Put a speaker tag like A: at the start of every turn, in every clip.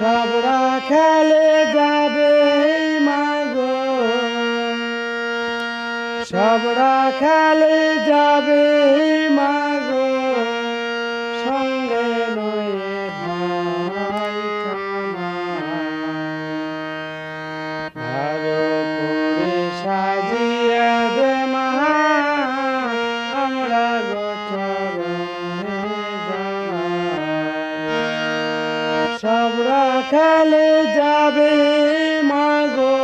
A: সবরা খেলে যাবে মাগো, সবরা খেলে যাবে মাগো, সঙ্গে লয়ে ভাই ভালো করে সাজিয়ে দে মা, আমরা গোচরণে যাই। সবরা খেলে যাবে মাগো,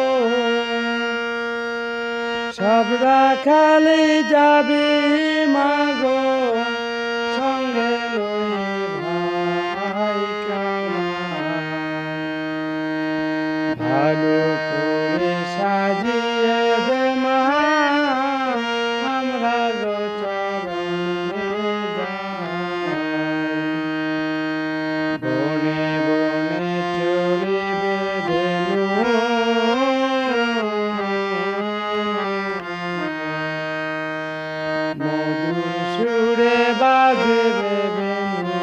A: সবরা খেলে যাবে মাগো, সঙ্গে লয়ে ভাই ভালো করে সাজিয়ে দে মা, আমরা গোচরণে যাই। বনে বনে চলিবে ধেনু, মধুর সুরে বাজবে বেনু।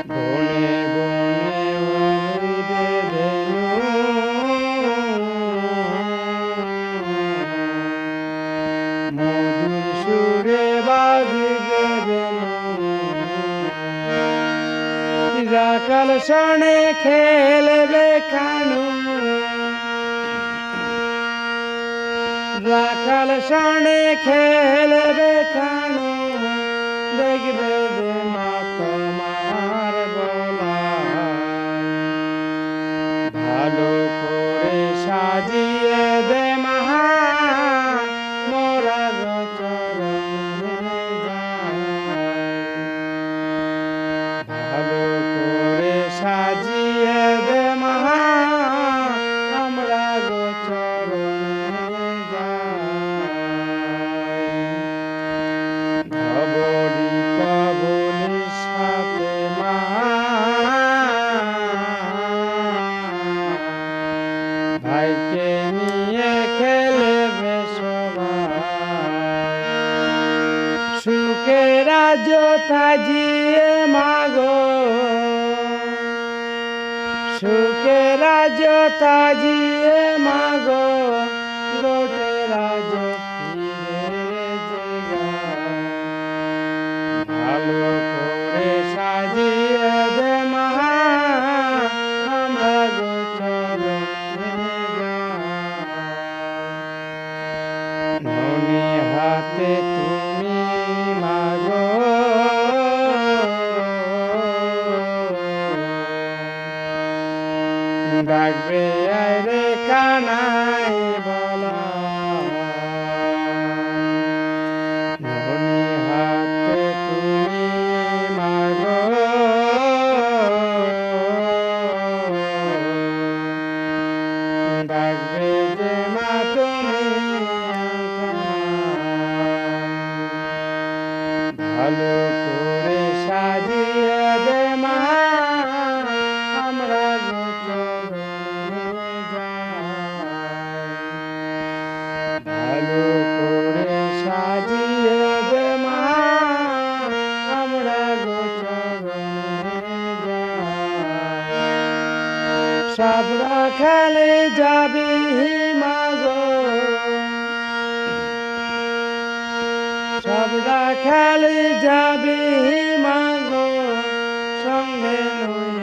A: বনে বনে উড়িবে ধেনু, মধুর সুরে বাজবে বেনু। রাখাল শনে খেলবে কানু, রাখাল শনে খেলবে কানু, দেখবে যে মা তোমার বলাই। ভালো করে সাজিয়ে দে মা, মোরা গোচরণে যাই। ভালো করে সাজিয়ে দে মা, আমরা গোচরণে যাই। ধবলি কবলি সাথে মা, ভাইকে নিয়ে খেলবে সবাই। সুখে রাজ্য তাজিয়ে মাগো, সুখে রাজ্য তাজিয়ে মাগো, গোটে রাজ্য ফিরে জায়গায়। ভালো করে সাজিয়ে দে মা, আমরা গোচরণে যাই। ননি হাতে তুমি মাগো, ডাকবে আরে কানাই বলা। ননি হাতে তুমি মাগো, ডাকবে যে মা তুমি ভালো করে সাজিয়ে দে মা, আমরা গোচরণে যাই। ভালো করে সাজিয়ে দে মা, আমরা গোচরণে যাই। সবরা খেলে যাবে মাগো, সবরা খেলে যাবে মাগো, সঙ্গে লয়ে